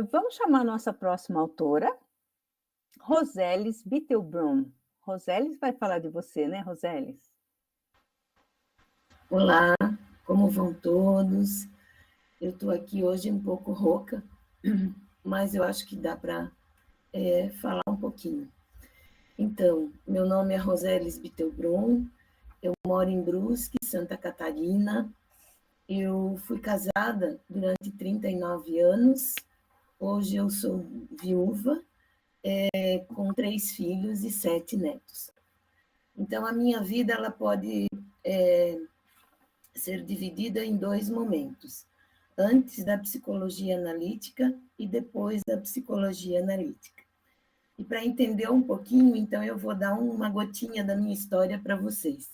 Vamos chamar a nossa próxima autora, Roseles Bittelbrun. Roseles vai falar de você, né, Roseles? Olá, como vão todos? Eu estou aqui hoje um pouco rouca, mas eu acho que dá para falar um pouquinho. Então, meu nome é Roseles Bittelbrun, eu moro em Brusque, Santa Catarina. Eu fui casada durante 39 anos, hoje eu sou viúva, com 3 filhos e 7 netos. Então, a minha vida ela pode ser dividida em 2 momentos: antes da psicologia analítica e depois da psicologia analítica. E para entender um pouquinho, então eu vou dar uma gotinha da minha história para vocês.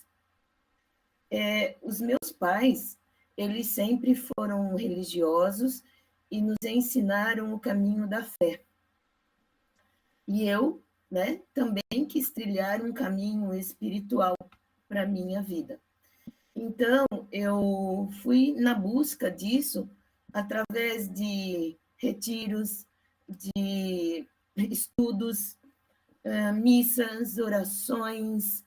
Os meus pais, eles sempre foram religiosos e nos ensinaram o caminho da fé. E eu, né, também quis trilhar um caminho espiritual para a minha vida. Então, eu fui na busca disso através de retiros, de estudos, missas, orações,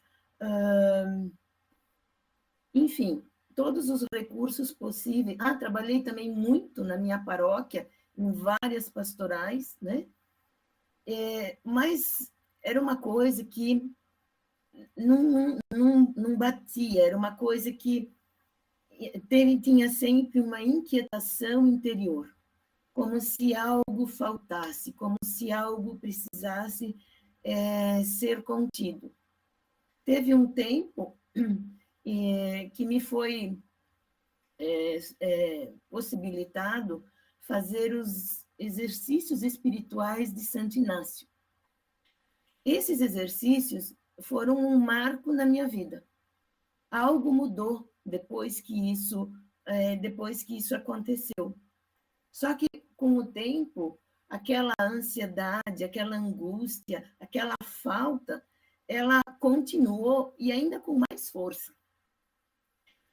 enfim, todos os recursos possíveis. Trabalhei também muito na minha paróquia, em várias pastorais, né? Mas era uma coisa que não batia, era uma coisa que tinha sempre uma inquietação interior, como se algo faltasse, como se algo precisasse ser contido. Teve um tempo que me foi possibilitado fazer os exercícios espirituais de Santo Inácio. Esses exercícios foram um marco na minha vida. Algo mudou depois que isso aconteceu. Só que, com o tempo, aquela ansiedade, aquela angústia, aquela falta, ela continuou e ainda com mais força.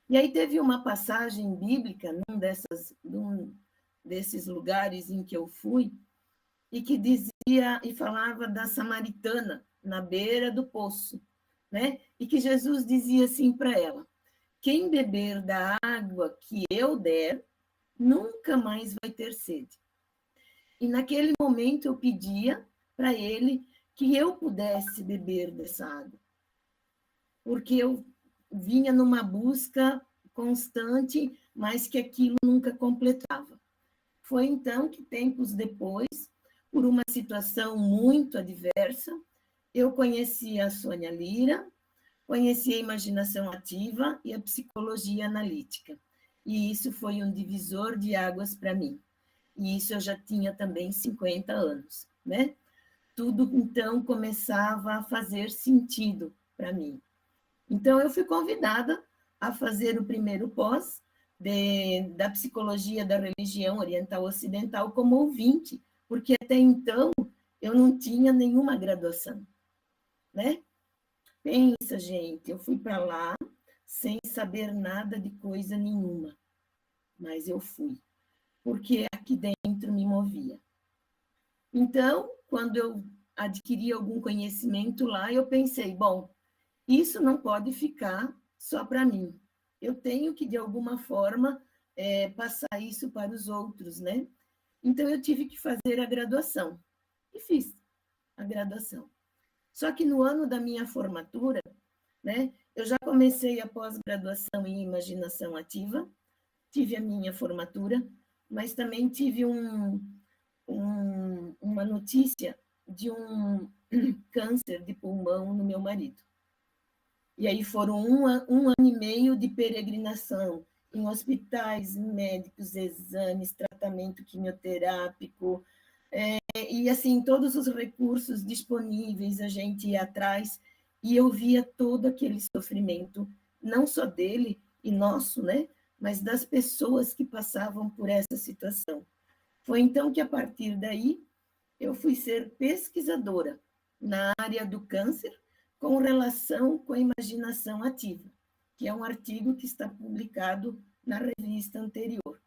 E aí teve uma passagem bíblica num desses lugares em que eu fui, e que dizia e falava da samaritana na beira do poço, né? E que Jesus dizia assim para ela: quem beber da água que eu der, nunca mais vai ter sede. E naquele momento eu pedia para ele que eu pudesse beber dessa água, porque eu vinha numa busca constante, mas que aquilo nunca completava. Foi então que, tempos depois, por uma situação muito adversa, eu conheci a Sônia Lira, conheci a imaginação ativa e a psicologia analítica. E isso foi um divisor de águas para mim. E isso eu já tinha também 50 anos, né? Tudo, então, começava a fazer sentido para mim. Então, eu fui convidada a fazer o primeiro pós da psicologia da religião oriental ocidental como ouvinte, porque até então eu não tinha nenhuma graduação, né? Pensa, gente, eu fui para lá sem saber nada de coisa nenhuma, mas eu fui, porque aqui dentro me movia. Então, quando eu adquiri algum conhecimento lá, eu pensei, bom, isso não pode ficar só para mim. Eu tenho que, de alguma forma, passar isso para os outros, né? Então, eu tive que fazer a graduação. E fiz a graduação. Só que no ano da minha formatura, né, eu já comecei a pós-graduação em imaginação ativa, tive a minha formatura, mas também tive uma notícia de um câncer de pulmão no meu marido. E aí foram um ano e meio de peregrinação em hospitais, médicos, exames, tratamento quimioterápico, e assim, todos os recursos disponíveis a gente ia atrás, e eu via todo aquele sofrimento, não só dele e nosso, né, mas das pessoas que passavam por essa situação. Foi então que, a partir daí, eu fui ser pesquisadora na área do câncer, com relação com a imaginação ativa, que é um artigo que está publicado na revista anterior.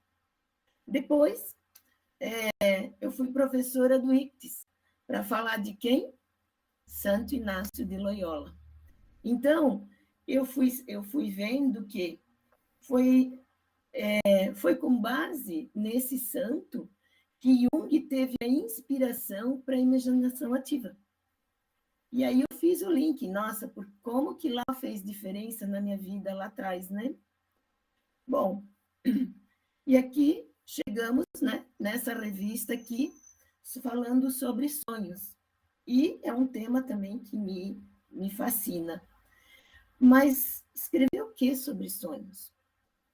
Depois, eu fui professora do ICTES, para falar de quem? Santo Inácio de Loyola. Então, eu fui vendo que foi com base nesse santo que Jung teve a inspiração para a imaginação ativa. E aí eu fiz o link, nossa, por como que lá fez diferença na minha vida lá atrás, né? Bom, e aqui chegamos, né, nessa revista aqui, falando sobre sonhos. E é um tema também que me fascina. Mas escrever o que sobre sonhos?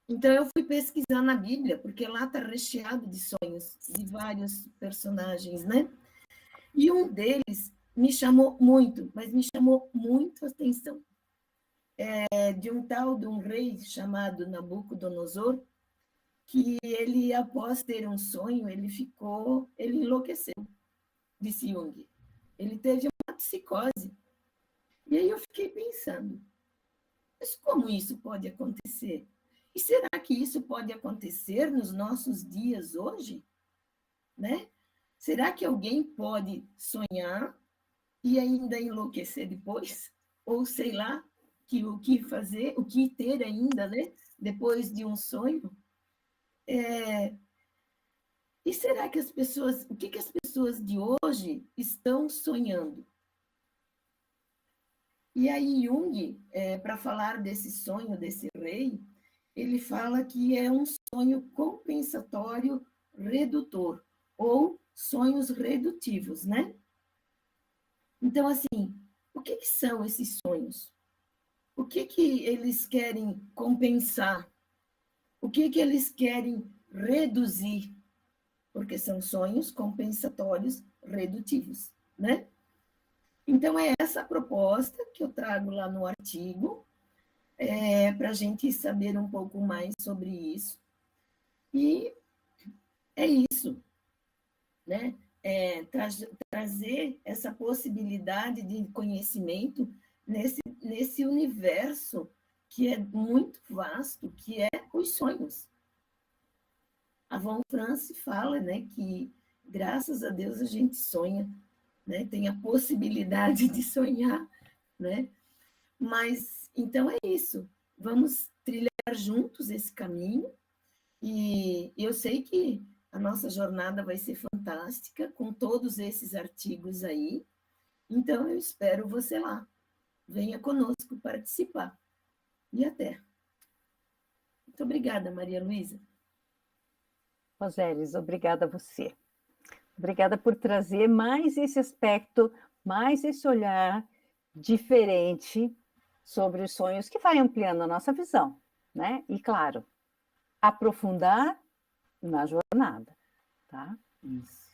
Então, eu fui pesquisar na Bíblia, porque lá está recheado de sonhos, de vários personagens, né? E um deles me chamou muito, mas me chamou muito a atenção. É de um tal de um rei chamado Nabucodonosor, que ele, após ter um sonho, ele enlouqueceu, disse Jung. Ele teve uma psicose. E aí eu fiquei pensando, mas como isso pode acontecer? E será que isso pode acontecer nos nossos dias hoje? Né? Será que alguém pode sonhar e ainda enlouquecer depois? Ou sei lá, o que fazer, o que ter ainda, né? Depois de um sonho? E será que o que as pessoas de hoje estão sonhando? E aí Jung, para falar desse sonho desse rei, ele fala que é um sonho compensatório redutor, ou sonhos redutivos, né? Então, assim, o que são esses sonhos? O que eles querem compensar? O que eles querem reduzir? Porque são sonhos compensatórios redutivos, né? Então, é essa a proposta que eu trago lá no artigo, para a gente saber um pouco mais sobre isso. E é isso, né? Trazer essa possibilidade de conhecimento nesse universo que é muito vasto, que é os sonhos. A Von France fala, né, que graças a Deus a gente sonha, né? Tem a possibilidade de sonhar, né? Mas então é isso. Vamos trilhar juntos esse caminho. E eu sei que a nossa jornada vai ser fantástica com todos esses artigos aí. Então, eu espero você lá. Venha conosco participar. E até. Muito obrigada, Maria Luísa. Rosélis, obrigada a você. Obrigada por trazer mais esse aspecto, mais esse olhar diferente sobre os sonhos, que vai ampliando a nossa visão, né? E, claro, aprofundar na jornada, tá? Isso.